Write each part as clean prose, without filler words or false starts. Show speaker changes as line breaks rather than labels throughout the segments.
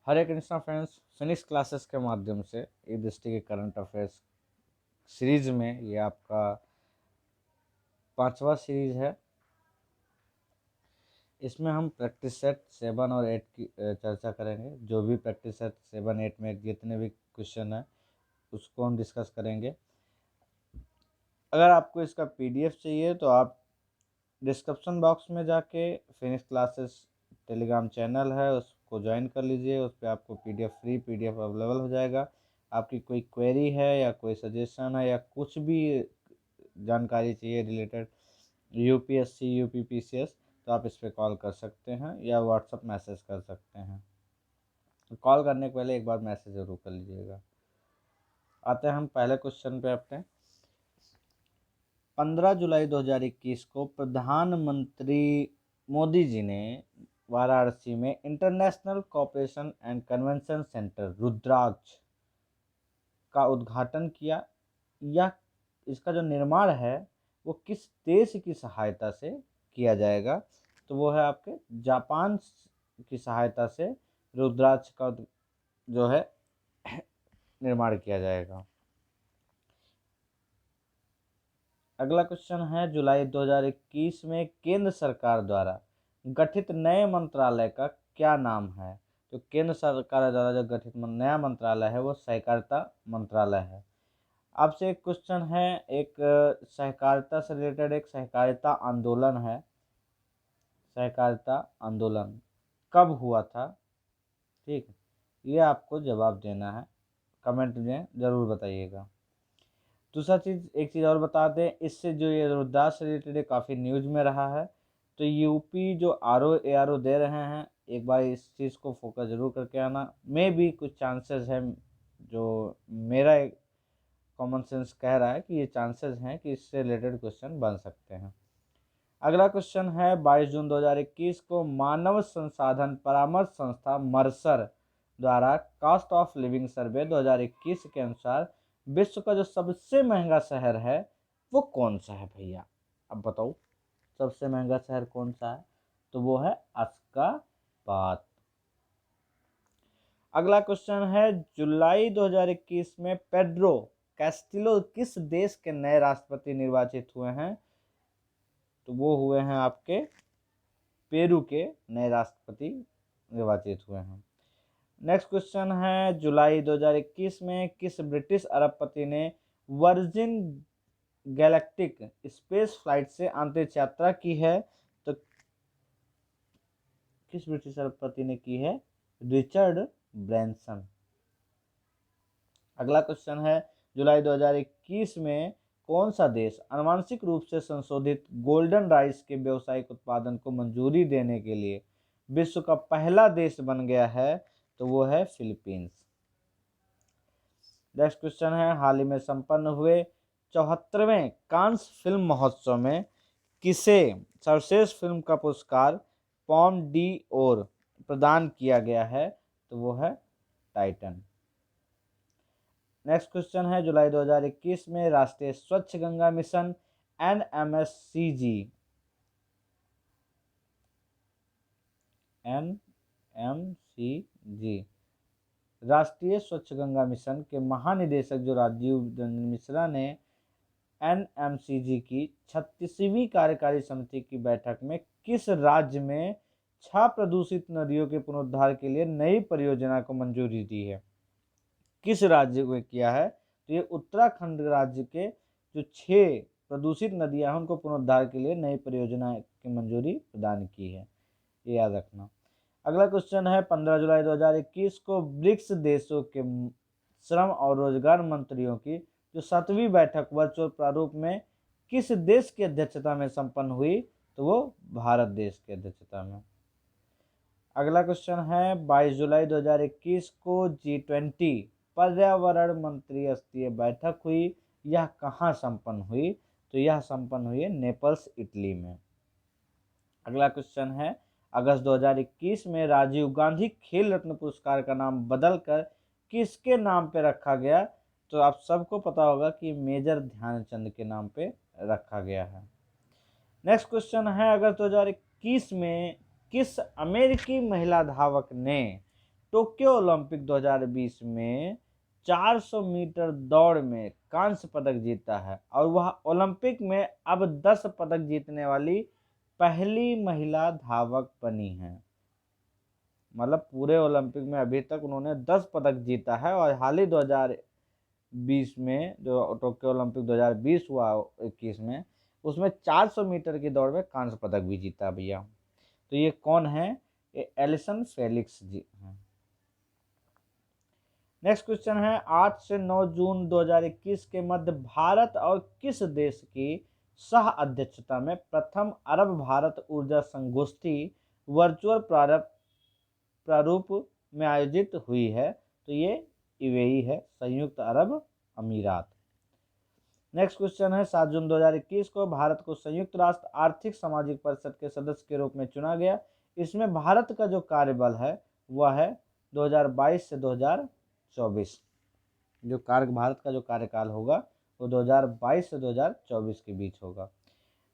हरे Krishna friends, Phoenix classes के माध्यम से ई दृष्टि के करंट अफेयर्स सीरीज में ये आपका 5वां सीरीज है। इसमें हम प्रैक्टिस सेट 7 और 8 की चर्चा करेंगे। जो भी प्रैक्टिस सेट 7, 8 में जितने भी क्वेश्चन हैं उसको हम डिस्कस करेंगे। अगर आपको इसका पीडीएफ चाहिए तो आप डिस्क्रिप्शन बॉक्स में जाके फिनिक्स क्लासेस टेलीग्राम चैनल है उसको ज्वाइन कर लीजिए। उस पर आपको पीडीएफ अवेलेबल हो जाएगा। आपकी कोई क्वेरी है या कोई सजेशन है या कुछ भी जानकारी चाहिए रिलेटेड यूपीएससी यूपीपीसीएस तो आप इस पर कॉल कर सकते हैं या व्हाट्सअप मैसेज कर सकते हैं। कॉल करने के पहले एक बार मैसेज जरूर कर लीजिएगा। आते हैं हम पहले क्वेश्चन पे अपने। 15 जुलाई 2021 को प्रधानमंत्री मोदी जी ने वाराणसी में international cooperation and convention centre Rudraksh का उद्घाटन किया। यह इसका जो निर्माण है वो किस देश की सहायता से किया जाएगा? तो वो है आपके जापान की सहायता से रुद्राक्ष का जो है निर्माण किया जाएगा। अगला क्वेश्चन है, जुलाई 2021 में केंद्र सरकार द्वारा गठित नए मंत्रालय का क्या नाम है? तो केंद्र सरकार द्वारा जो गठित नया मंत्रालय है वो सहकारिता मंत्रालय है। आपसे एक क्वेश्चन है, एक सहकारिता से रिलेटेड एक सहकारिता आंदोलन है। सहकारिता आंदोलन कब हुआ था? ठीक, ये आपको जवाब देना है, कमेंट में ज़रूर बताइएगा। दूसरा एक चीज़ और बता दें, इससे जो ये रुद्राक्ष से रिलेटेड काफ़ी न्यूज में रहा है। तो यूपी जो ARO दे रहे हैं, एक बार इस चीज़ को फोकस जरूर करके आना। में भी कुछ चांसेस है, जो मेरा एक कॉमन सेंस कह रहा है कि ये चांसेस हैं कि इससे रिलेटेड क्वेश्चन बन सकते हैं। अगला क्वेश्चन है, 22 जून 2021 को मानव संसाधन परामर्श संस्था मर्सर द्वारा कॉस्ट ऑफ लिविंग सर्वे 2021 के अनुसार विश्व का जो सबसे महंगा शहर है वो कौन सा है भैया? अब बताओ सबसे महंगा शहर कौन सा है? तो वो है अशकाबाद। अगला क्वेश्चन है, जुलाई 2021 में पेड्रो कैस्टिलो किस देश के नए राष्ट्रपति निर्वाचित हुए हैं? तो वो हुए हैं आपके पेरू के नए राष्ट्रपति निर्वाचित हुए हैं। नेक्स्ट क्वेश्चन है, जुलाई 2021 में किस ब्रिटिश अरबपति ने वर्जिन गैलेक्टिक स्पेस फ्लाइट से अंतरिक्ष यात्रा की है? तो किस ब्रिटिश अरबपति ने की है? Richard Branson. अगला क्वेश्चन है, जुलाई 2021 में कौन सा देश आनुवांशिक रूप से संशोधित गोल्डन राइस के व्यावसायिक उत्पादन को मंजूरी देने के लिए विश्व का पहला देश बन गया है? तो वो है फिलीपींस। नेक्स्ट क्वेश्चन है, हाल ही में संपन्न हुए 74वें कांस फिल्म महोत्सव में किसे सर्वश्रेष्ठ फिल्म का पुरस्कार पॉम डी ओर प्रदान किया गया है? तो वो है टाइटन। नेक्स्ट क्वेश्चन है, जुलाई 2021 में राष्ट्रीय स्वच्छ गंगा मिशन NMCG राष्ट्रीय स्वच्छ गंगा मिशन के महानिदेशक जो राजीव रंजन मिश्रा ने NMCG की 36वीं कार्यकारी समिति की बैठक में किस राज्य में 6 प्रदूषित नदियों के पुनरुद्धार के लिए नई परियोजना को मंजूरी दी है? किस राज्य को किया है? तो ये उत्तराखंड राज्य के जो 6 प्रदूषित नदियां हैं उनको पुनरुद्धार के लिए नई परियोजना की मंजूरी प्रदान की है, ये याद रखना। अगला क्वेश्चन है, 15 जुलाई 2021 को ब्रिक्स देशों के श्रम और रोजगार मंत्रियों की जो 7वीं बैठक वर्चुअल प्रारूप में किस देश की अध्यक्षता में संपन्न हुई? तो वो भारत देश की अध्यक्षता में। अगला क्वेश्चन है, 22 जुलाई 2021 को G20 पर्यावरण मंत्री स्तरीय बैठक हुई, यह कहाँ संपन्न हुई? तो यह संपन्न हुई है नेपल्स, इटली में। अगला क्वेश्चन है, अगस्त 2021 में राजीव गांधी खेल रत्न पुरस्कार का नाम बदलकर किसके नाम पे रखा गया? तो आप सबको पता होगा कि मेजर ध्यानचंद के नाम पे रखा गया है। नेक्स्ट क्वेश्चन है, अगस्त 2021 में किस अमेरिकी महिला धावक ने टोक्यो ओलंपिक 2020 में 400 मीटर दौड़ में कांस्य पदक जीता है और वह ओलंपिक में अब 10 पदक जीतने वाली पहली महिला धावक बनी है। मतलब पूरे ओलंपिक में अभी तक उन्होंने 10 पदक जीता है और हाल ही 2020 में जो टोक्यो ओलंपिक 2020 हुआ 21 में, उसमें 400 मीटर की दौड़ में कांस्य पदक भी जीता भैया। तो ये कौन है? ये एलिसन फेलिक्स जी हैं। नेक्स्ट क्वेश्चन है 8 से 9 जून 2021 के मध्य भारत और किस देश की सह अध्यक्षता में प्रथम अरब भारत ऊर्जा संगोष्ठी वर्चुअल प्रारूप में आयोजित हुई है? तो ये यूएई है, संयुक्त अरब अमीरात। नेक्स्ट क्वेश्चन है 7 जून 2021 को भारत को संयुक्त राष्ट्र आर्थिक सामाजिक परिषद के सदस्य के रूप में चुना गया। इसमें भारत का जो कार्यबल है वह है 2022 से 2024। जो भारत का जो कार्यकाल होगा वो 2022 से 2024 के बीच होगा।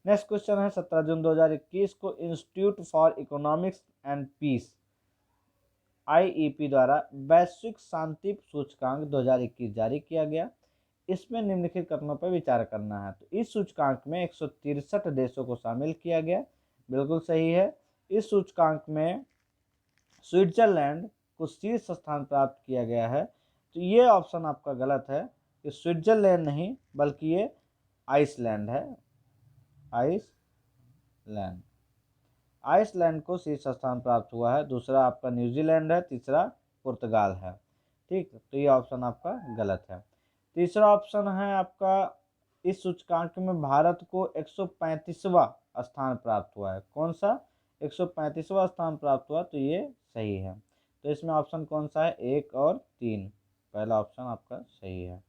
नेक्स्ट क्वेश्चन है 17 जून 2021 को institute for economics and peace IEP द्वारा वैश्विक शांति सूचकांक 2021 जारी किया गया। इसमें निम्नलिखित कथनों पर विचार करना है। तो इस सूचकांक में 163 देशों को शामिल किया गया, बिल्कुल सही है। इस सूचकांक में स्विट्जरलैंड को शीर्ष स्थान प्राप्त किया गया है। तो ये ऑप्शन आपका गलत है कि स्विट्जरलैंड नहीं बल्कि ये आइसलैंड है। आइसलैंड को शीर्ष स्थान प्राप्त हुआ है। दूसरा आपका न्यूजीलैंड है, तीसरा पुर्तगाल है। ठीक, तो ये ऑप्शन आपका गलत है। तीसरा ऑप्शन है आपका इस सूचकांक में भारत को 135वां स्थान प्राप्त हुआ है। कौन सा? 135वां स्थान प्राप्त हुआ, तो ये सही है। तो इसमें ऑप्शन कौन सा है? 1 और 3, पहला ऑप्शन आपका सही है।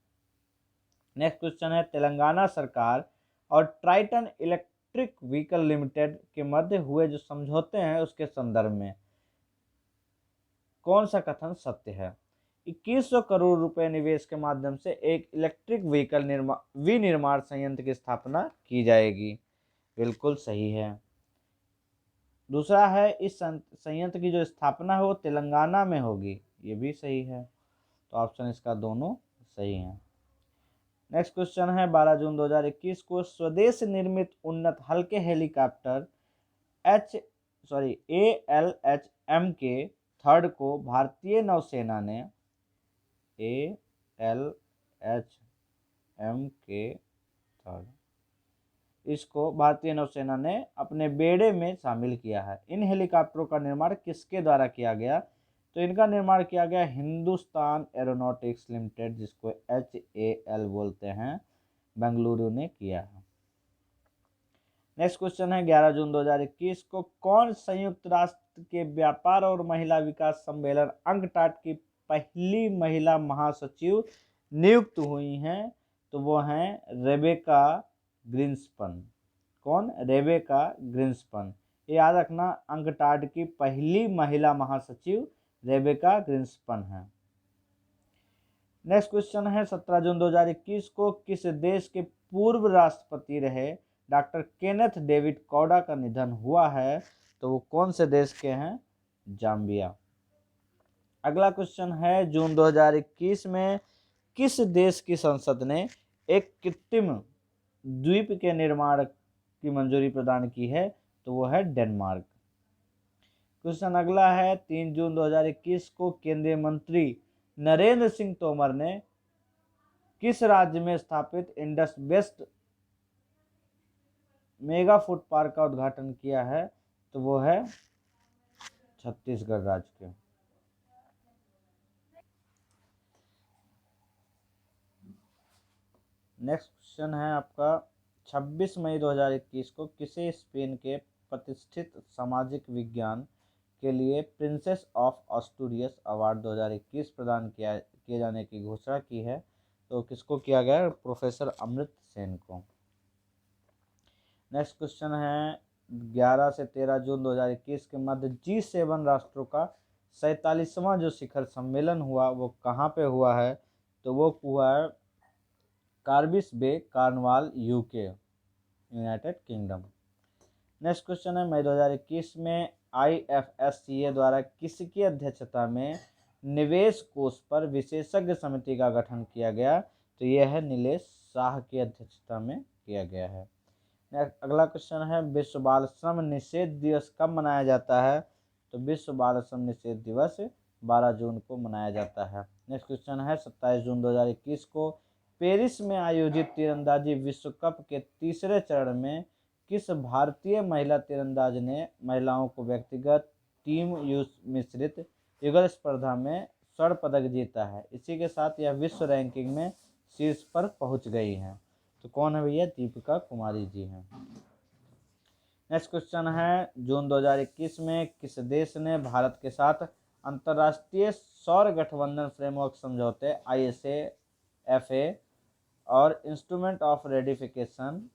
नेक्स्ट क्वेश्चन है तेलंगाना सरकार और ट्राइटन इलेक्ट्रिक व्हीकल लिमिटेड के मध्य हुए जो समझौते हैं उसके संदर्भ में कौन सा कथन सत्य है? 2100 करोड़ रुपए निवेश के माध्यम से एक इलेक्ट्रिक व्हीकल विनिर्माण संयंत्र की स्थापना की जाएगी, बिल्कुल सही है। दूसरा है इस संयंत्र की जो स्थापना है वो तेलंगाना में होगी, ये भी सही है। तो ऑप्शन इसका दोनों सही है। नेक्स्ट क्वेश्चन है 12 जून 2021 को स्वदेश निर्मित उन्नत हल्के हेलीकॉप्टर ALHM के थर्ड को भारतीय नौसेना ने ALHM के थर्ड इसको भारतीय नौसेना ने अपने बेड़े में शामिल किया है। इन हेलीकॉप्टरों का निर्माण किसके द्वारा किया गया? तो इनका निर्माण किया गया हिंदुस्तान एरोनॉटिक्स लिमिटेड, जिसको HAL बोलते हैं, बेंगलुरु ने किया है। नेक्स्ट क्वेश्चन है 11 जून 2021 को कौन संयुक्त राष्ट्र के व्यापार और महिला विकास सम्मेलन अंकटाड की पहली महिला महासचिव नियुक्त हुई हैं? तो वो हैं रेबेका ग्रिन्सपन। कौन? रेबेका ग्रिन्सपन। ये याद रखना, अंकटाड की पहली महिला महासचिव रेबेका ग्रिन्सपन है। नेक्स्ट क्वेश्चन है 17 जून 2021 को किस देश के पूर्व राष्ट्रपति रहे डॉक्टर केनेथ डेविड कौडा का निधन हुआ है? तो वो कौन से देश के हैं? जाम्बिया। अगला क्वेश्चन है जून 2021 में किस देश की संसद ने एक कृत्रिम द्वीप के निर्माण की मंजूरी प्रदान की है? तो वो है डेनमार्क। क्वेश्चन अगला है 3 जून 2021 को केंद्रीय मंत्री नरेंद्र सिंह तोमर ने किस राज्य में स्थापित Indus west mega food park का उद्घाटन किया है? तो वो है छत्तीसगढ़ राज्य के। नेक्स्ट क्वेश्चन है आपका 26 मई 2021 को किसे स्पेन के प्रतिष्ठित सामाजिक विज्ञान के लिए प्रिंसेस ऑफ एस्टूरियस अवार्ड 2021 प्रदान किए जाने की घोषणा की है? तो किसको किया गया? प्रोफेसर अमृत सेन को। नेक्स्ट क्वेश्चन है 11 से 13 जून 2021 के मध्य G7 राष्ट्रों का 47वां जो शिखर सम्मेलन हुआ वो कहाँ पे हुआ है? तो वो हुआ है Carbis Bay, Cornwall, UK, United Kingdom. Next question है मई 2021 में IFSCA द्वारा किसकी अध्यक्षता में निवेश कोष पर विशेषज्ञ समिति का गठन किया गया? तो यह है नीलेश शाह की अध्यक्षता में किया गया है। अगला क्वेश्चन है, विश्व बाल श्रम निषेध दिवस कब मनाया जाता है? तो विश्व बाल श्रम निषेध दिवस 12 जून को मनाया जाता है। नेक्स्ट क्वेश्चन है, 27 जून 2021 को पेरिस में आयोजित तीरंदाजी विश्व कप के तीसरे चरण में किस भारतीय महिला तीरंदाज ने महिलाओं को व्यक्तिगत, टीम मिश्रित युगल स्पर्धा में स्वर्ण पदक जीता है? इसी के साथ यह विश्व रैंकिंग में शीर्ष पर पहुंच गई है। तो कौन है भैया? दीपिका कुमारी जी हैं। नेक्स्ट क्वेश्चन है, जून 2021 में किस देश ने भारत के साथ अंतर्राष्ट्रीय सौर गठबंधन फ्रेमवर्क समझौते ISA-FA और इंस्ट्रूमेंट ऑफ रेटिफिकेशन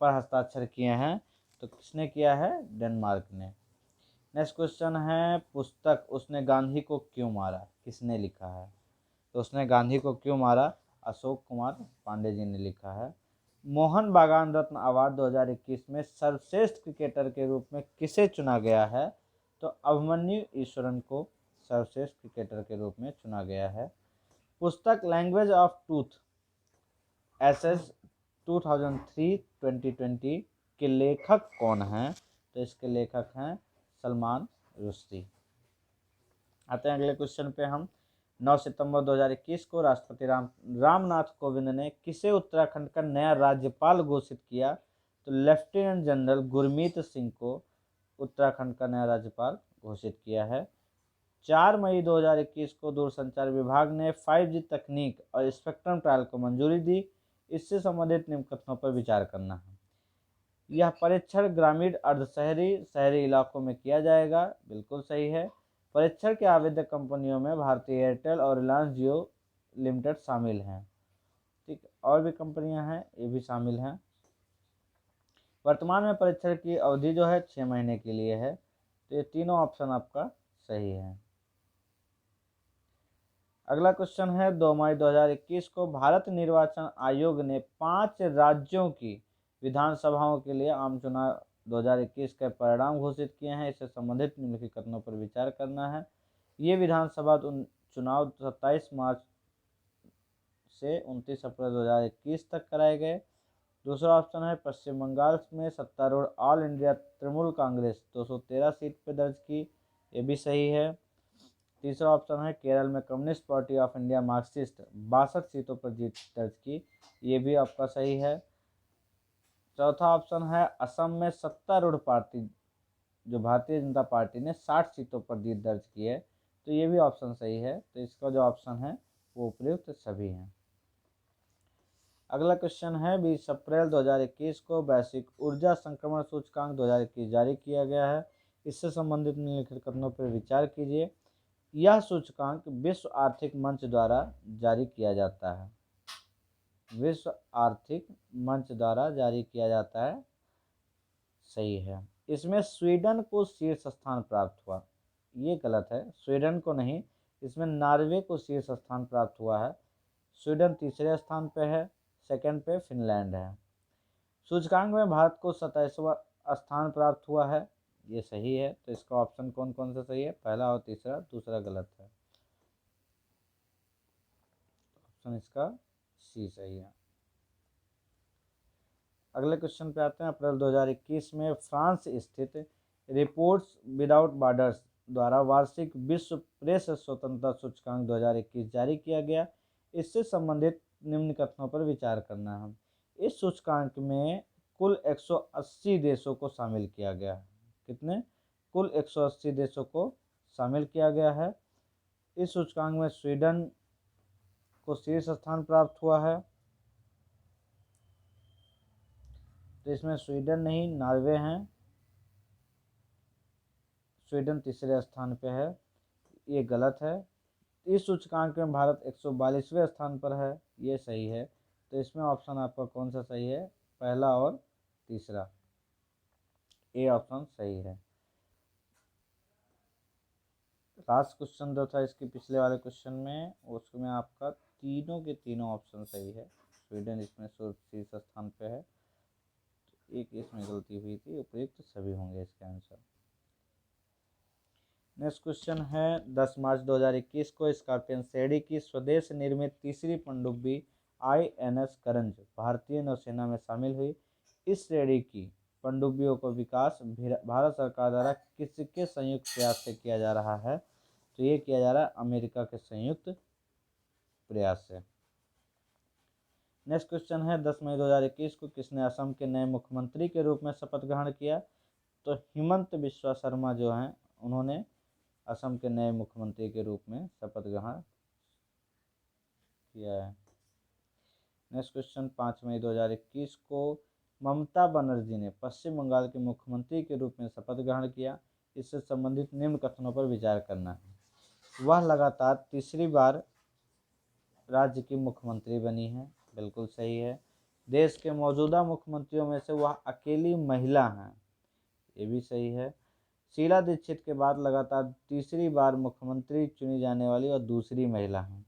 पर हस्ताक्षर किए हैं? तो किसने किया है? डेनमार्क ने। नेक्स्ट क्वेश्चन है, पुस्तक उसने गांधी को क्यों मारा किसने लिखा है? तो उसने गांधी को क्यों मारा अशोक कुमार पांडे जी ने लिखा है। मोहन बागान रत्न अवार्ड 2021 में सर्वश्रेष्ठ क्रिकेटर के रूप में किसे चुना गया है? तो अभिमन्यु ईश्वरन को सर्वश्रेष्ठ क्रिकेटर के रूप में चुना गया है। पुस्तक लैंग्वेज ऑफ ट्रूथ SS 2003-2020 के लेखक कौन हैं? तो इसके लेखक हैं सलमान रुश्दी। आते हैं अगले क्वेश्चन पे हम। 9 सितंबर 2021 को राष्ट्रपति रामनाथ कोविंद ने किसे उत्तराखंड का नया राज्यपाल घोषित किया? तो लेफ्टिनेंट जनरल गुरमीत सिंह को उत्तराखंड का नया राज्यपाल घोषित किया है। 4 मई 2021 को दूरसंचार विभाग ने 5G तकनीक और स्पेक्ट्रम ट्रायल को मंजूरी दी। इससे संबंधित निम्न कथनों पर विचार करना है। यह परीक्षण ग्रामीण, अर्धशहरी, शहरी इलाकों में किया जाएगा। बिल्कुल सही है। परीक्षण के आवेदक कंपनियों में भारतीय एयरटेल और रिलायंस जियो लिमिटेड शामिल हैं। ठीक, और भी कंपनियां हैं, ये भी शामिल हैं। वर्तमान में परीक्षण की अवधि जो है 6 महीने के लिए है। तो ये तीनों ऑप्शन आपका सही है। अगला क्वेश्चन है, 2 मई 2021 को भारत निर्वाचन आयोग ने 5 राज्यों की विधानसभाओं के लिए आम चुनाव 2021 के परिणाम घोषित किए हैं। इससे संबंधित निम्नलिखित कथनों पर विचार करना है। ये विधानसभा चुनाव 27 मार्च से 29 अप्रैल 2021 तक कराए गए। दूसरा ऑप्शन है, पश्चिम बंगाल में सत्तारूढ़ all India Trinamool Congress 213 seat पर दर्ज की। ये भी सही है। तीसरा ऑप्शन है, केरल में communist party of India Marxist 62 सीटों पर जीत दर्ज की। ये भी आपका सही है। चौथा ऑप्शन है, असम में सत्तारूढ़ पार्टी जो भारतीय जनता पार्टी ने 60 सीटों पर जीत दर्ज की है। तो ये भी ऑप्शन सही है। तो इसका जो ऑप्शन है वो उपयुक्त सभी हैं। अगला क्वेश्चन है, 20 अप्रैल 2021 को वैश्विक ऊर्जा संक्रमण सूचकांक 2021 जारी किया गया है। इससे संबंधित निम्नलिखित कथनों पर विचार कीजिए। यह सूचकांक विश्व आर्थिक मंच द्वारा जारी किया जाता है। विश्व आर्थिक मंच द्वारा जारी किया जाता है, सही है। इसमें स्वीडन को शीर्ष स्थान प्राप्त हुआ। ये गलत है, स्वीडन को नहीं, इसमें नॉर्वे को शीर्ष स्थान प्राप्त हुआ है। स्वीडन तीसरे स्थान पे है, सेकंड पे फिनलैंड है। सूचकांक में भारत को 27वां स्थान प्राप्त हुआ है। ये सही है। तो इसका ऑप्शन कौन कौन सा सही है? पहला और तीसरा, दूसरा गलत है। ऑप्शन इसका सी सही है। अगले क्वेश्चन पे आते हैं। अप्रैल 2021 में फ्रांस स्थित रिपोर्ट्स विदाउट बॉर्डर्स द्वारा वार्षिक विश्व प्रेस स्वतंत्रता सूचकांक 2021 जारी किया गया। इससे संबंधित निम्न कथनों पर विचार करना है। इस सूचकांक में कुल 180 देशों को शामिल किया गया है। कितने? कुल 180 देशों को शामिल किया गया है। इस सूचकांक में स्वीडन को शीर्ष स्थान प्राप्त हुआ है। तो इसमें स्वीडन नहीं, नॉर्वे हैं। स्वीडन तीसरे स्थान पे है, ये गलत है। इस सूचकांक में भारत 142वें स्थान पर है, ये सही है। तो इसमें ऑप्शन आपका कौन सा सही है? पहला और तीसरा, ए ऑप्शन सही है। लास्ट क्वेश्चन जो था इसके पिछले वाले क्वेश्चन में, उसमें आपका तीनों के तीनों ऑप्शन सही है। स्वीडन इसमें शीर्ष स्थान पे है। तो एक इसमें गलती हुई थी, उपयुक्त सभी होंगे इसके आंसर। नेक्स्ट क्वेश्चन है 10 मार्च 2021 को स्कॉर्पियन श्रेणी की स्वदेश निर्मित तीसरी पनडुब्बी INS करंज भारतीय नौसेना में शामिल हुई। इस श्रेणी की पनडुब्बियों को विकास भारत सरकार द्वारा किसके संयुक्त प्रयास से किया जा रहा है? तो ये किया जा रहा है अमेरिका के संयुक्त प्रयास से। नेक्स्ट क्वेश्चन है 10 मई 2021 को किसने असम के नए मुख्यमंत्री के रूप में शपथ ग्रहण किया? तो हिमंत बिस्वा शर्मा जो हैं उन्होंने असम के नए मुख्यमंत्री के रूप में शपथ ग्रहण किया है। नेक्स्ट क्वेश्चन 5 मई 2021 को ममता बनर्जी ने पश्चिम बंगाल के मुख्यमंत्री के रूप में शपथ ग्रहण किया। इससे संबंधित निम्न कथनों पर विचार करना है। वह लगातार तीसरी बार राज्य की मुख्यमंत्री बनी है, बिल्कुल सही है। देश के मौजूदा मुख्यमंत्रियों में से वह अकेली महिला हैं, ये भी सही है। शीला दीक्षित के बाद लगातार तीसरी बार मुख्यमंत्री चुनी जाने वाली और दूसरी महिला हैं,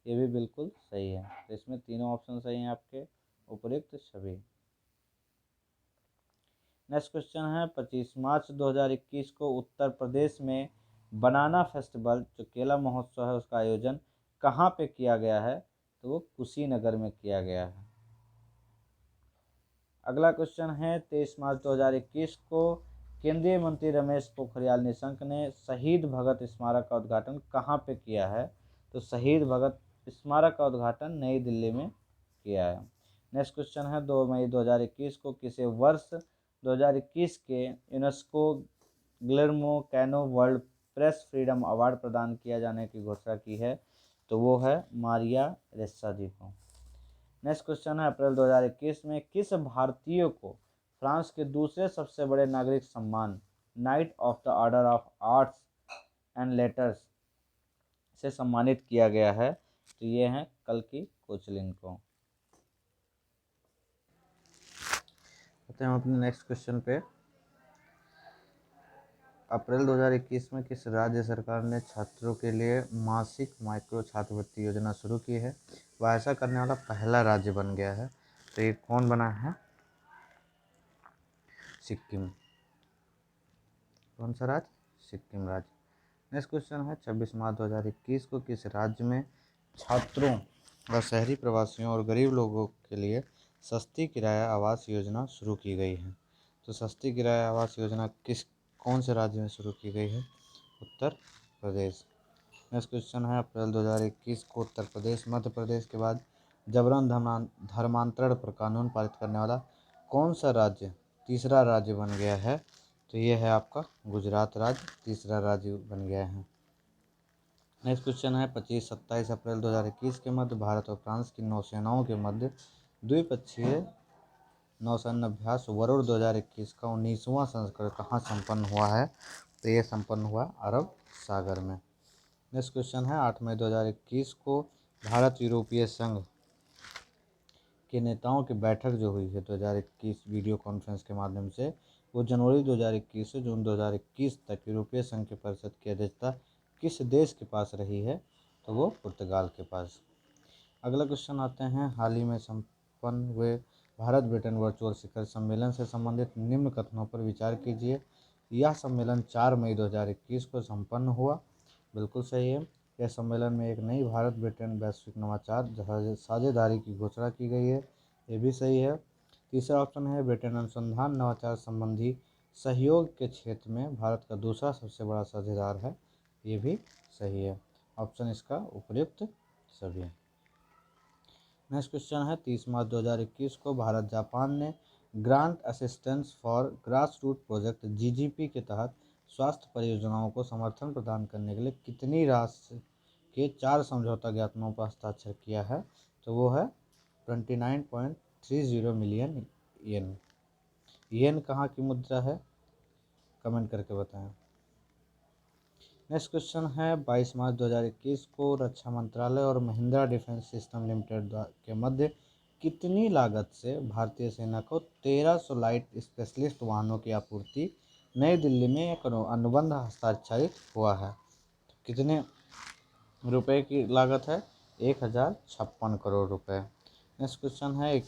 ये भी बिल्कुल सही है। तो इसमें तीनों ऑप्शन सही हैं आपके उपयुक्त सभी। नेक्स्ट क्वेश्चन है 25 मार्च 2021 को उत्तर प्रदेश में बनाना फेस्टिवल जो केला महोत्सव है उसका आयोजन कहाँ पे किया गया है? तो वो कुशीनगर में किया गया है। अगला क्वेश्चन है 23 मार्च 2021 को केंद्रीय मंत्री रमेश पोखरियाल निशंक ने शहीद भगत स्मारक का उद्घाटन कहाँ पे किया है? तो शहीद भगत स्मारक का उद्घाटन नई दिल्ली में किया है। नेक्स्ट क्वेश्चन है 2 मई 2021 को किसे वर्ष 2021 के UNESCO Guillermo Cano World Press Freedom Award प्रदान किया जाने की घोषणा की है? तो वो है मारिया रेस्सा जी को। नेक्स्ट क्वेश्चन है अप्रैल 2021 में किस भारतीय को फ्रांस के दूसरे सबसे बड़े नागरिक सम्मान night of the order of arts and letters से सम्मानित किया गया है? तो ये हैं कल्कि कोचलिन को। आते हैं अपने नेक्स्ट क्वेश्चन पे। अप्रैल 2021 में किस राज्य सरकार ने छात्रों के लिए मासिक माइक्रो छात्रवृत्ति योजना शुरू की है? वह ऐसा करने वाला पहला राज्य बन गया है। तो ये कौन बना है? सिक्किम। कौन सा राज्य? सिक्किम राज्य। नेक्स्ट क्वेश्चन है 26 मार्च 2021 को किस राज्य में छात्रों व शहरी प्रवासियों और गरीब लोगों के लिए सस्ती किराया आवास योजना शुरू की गई है? तो सस्ती किराया आवास योजना कौन से राज्य में शुरू की गई है? उत्तर प्रदेश। नेक्स्ट क्वेश्चन है अप्रैल 2021 को उत्तर प्रदेश मध्य प्रदेश के बाद जबरन धर्मांतरण पर कानून पारित करने वाला कौन सा राज्य तीसरा राज्य बन गया है? तो ये है आपका गुजरात राज्य तीसरा राज्य बन गया है। नेक्स्ट क्वेश्चन है 25-27 अप्रैल 2021 के मध्य भारत और फ्रांस की नौसेनाओं के मध्य द्विपक्षीय नौसैन्य अभ्यास वरुण 2021 का 19वां संस्करण कहाँ संपन्न हुआ है? तो ये संपन्न हुआ अरब सागर में। नेक्स्ट क्वेश्चन है 8 मई 2021 को भारत यूरोपीय संघ के नेताओं की बैठक जो हुई है 2021 वीडियो कॉन्फ्रेंस के माध्यम से, वो जनवरी 2021 से जून 2021 तक यूरोपीय संघ की परिषद की अध्यक्षता किस देश के पास रही है? तो वो पुर्तगाल के पास। अगला क्वेश्चन आते हैं हाल ही में संपन्न हुए भारत ब्रिटेन वर्चुअल शिखर सम्मेलन से संबंधित निम्न कथनों पर विचार कीजिए। यह सम्मेलन 4 मई 2021 को संपन्न हुआ, बिल्कुल सही है। यह सम्मेलन में एक नई भारत ब्रिटेन वैश्विक नवाचार साझेदारी की घोषणा की गई है, ये भी सही है। तीसरा ऑप्शन है ब्रिटेन अनुसंधान नवाचार संबंधी सहयोग के क्षेत्र में भारत का दूसरा सबसे बड़ा साझेदार है, ये भी सही है। ऑप्शन इसका उपयुक्त सभी। नेक्स्ट क्वेश्चन है 30 मार्च 2021 को भारत जापान ने grant assistance for grass root project GGP के तहत स्वास्थ्य परियोजनाओं को समर्थन प्रदान करने के लिए कितनी राशि के 4 समझौता ज्ञापनों पर हस्ताक्षर किया है? तो वो है 29.30 मिलियन येन। येन कहाँ की मुद्रा है? कमेंट करके बताएं। नेक्स्ट क्वेश्चन है 22 मार्च 2021 को रक्षा मंत्रालय और महिंद्रा डिफेंस सिस्टम लिमिटेड के मध्य कितनी लागत से भारतीय सेना को 1300 लाइट स्पेशलिस्ट वाहनों की आपूर्ति नई दिल्ली में एक अनुबंध हस्ताक्षरित हुआ है? कितने रुपए की लागत है? 1056 करोड़ रुपए। नेक्स्ट क्वेश्चन है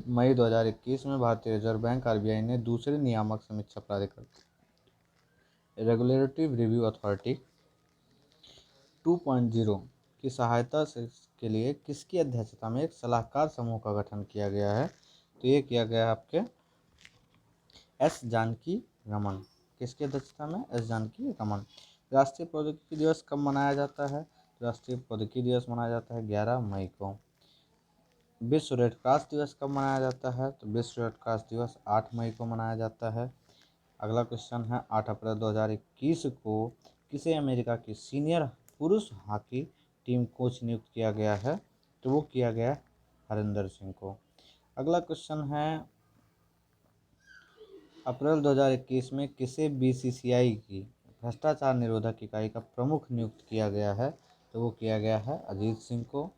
मई 2021 में भारतीय रिजर्व बैंक RBI ने दूसरे नियामक समीक्षा प्राधिकरण रेगुलेटरी रिव्यू अथॉरिटी 2.0 की सहायता से के लिए किसकी अध्यक्षता में एक सलाहकार समूह का गठन किया गया है? तो ये किया गया है आपके एस जानकी रमन। किसकी अध्यक्षता में? एस जानकी रमन। राष्ट्रीय प्रौद्योगिकी दिवस कब मनाया जाता है? राष्ट्रीय प्रौद्योगिकी दिवस मनाया जाता है 11 मई को। विश्व रेड क्रॉस दिवस कब मनाया जाता है? तो विश्व रेड क्रॉस दिवस 8 मई को मनाया जाता है। अगला क्वेश्चन है 8 अप्रैल 2021 को किसे अमेरिका की सीनियर पुरुष हॉकी टीम कोच नियुक्त किया गया है? तो वो किया गया हरिंदर सिंह को। अगला क्वेश्चन है अप्रैल 2021 में किसे बीसीसीआई की भ्रष्टाचार निरोधक इकाई का प्रमुख नियुक्त किया गया है? तो वो किया गया है अजीत सिंह को।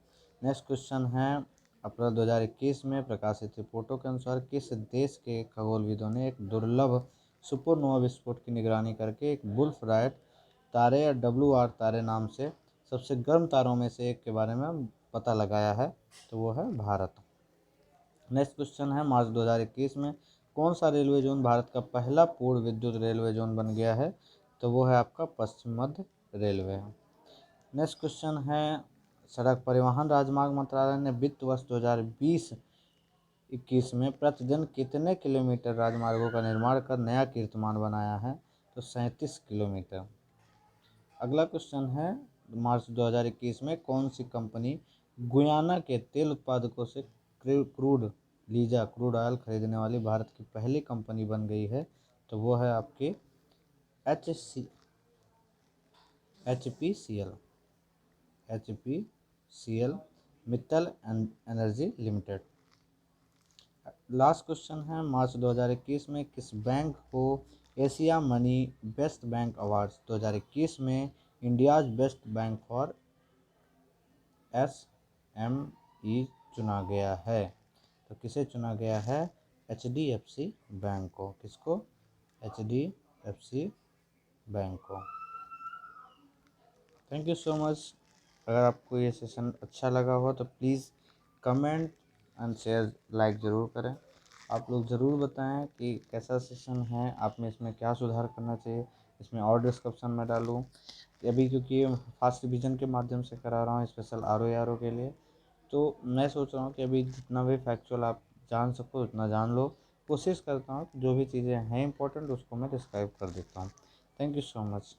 नेक्स्ट क्वेश्चन है अप्रैल 2021 में प्रकाशित रिपोर्टों के अनुसार किस देश के खगोलविदों ने एक दुर्लभ सुपरनोवा विस्फोट की निगरानी करके एक वुल्फ राइट तारे या WR तारे नाम से सबसे गर्म तारों में से एक के बारे में पता लगाया है? तो वो है भारत। नेक्स्ट क्वेश्चन है मार्च 2021 में कौन सा रेलवे जोन भारत का पहला पूर्ण विद्युत रेलवे जोन बन गया है? तो वो है आपका पश्चिम मध्य रेलवे। नेक्स्ट क्वेश्चन है सड़क परिवहन राजमार्ग मंत्रालय ने वित्त वर्ष 2020-21 में प्रतिदिन कितने किलोमीटर राजमार्गों का निर्माण कर नया कीर्तिमान बनाया है? तो 37 किलोमीटर। अगला क्वेश्चन है मार्च 2021 में कौन सी कंपनी गुयाना के तेल उत्पादकों से क्रूड ऑयल खरीदने वाली भारत की पहली कंपनी बन गई है? तो वो है आपकी HPCL Mittal energy limited. Last question है मार्च 2021 में किस बैंक को Asia money best bank awards 2021 में India's best bank for SME चुना गया है? तो किसे चुना गया है? HDFC बैंक को। किसको? HDFC बैंक को। Thank you so much. अगर आपको ये सेशन अच्छा लगा हो तो please comment and share like ज़रूर करें। आप लोग ज़रूर बताएं कि कैसा सेशन है, आप में इसमें क्या सुधार करना चाहिए, इसमें और डिस्क्रिप्शन में डालूँ अभी, क्योंकि फास्ट रिवीजन के माध्यम से करा रहा हूँ स्पेशल RO के लिए। तो मैं सोच रहा हूँ कि अभी जितना भी फैक्चुअल आप जान सको उतना जान लो। कोशिश करता हूँ जो भी चीज़ें हैं इंपॉर्टेंट उसको मैं डिस्क्राइब कर देता हूँ। Thank you so much.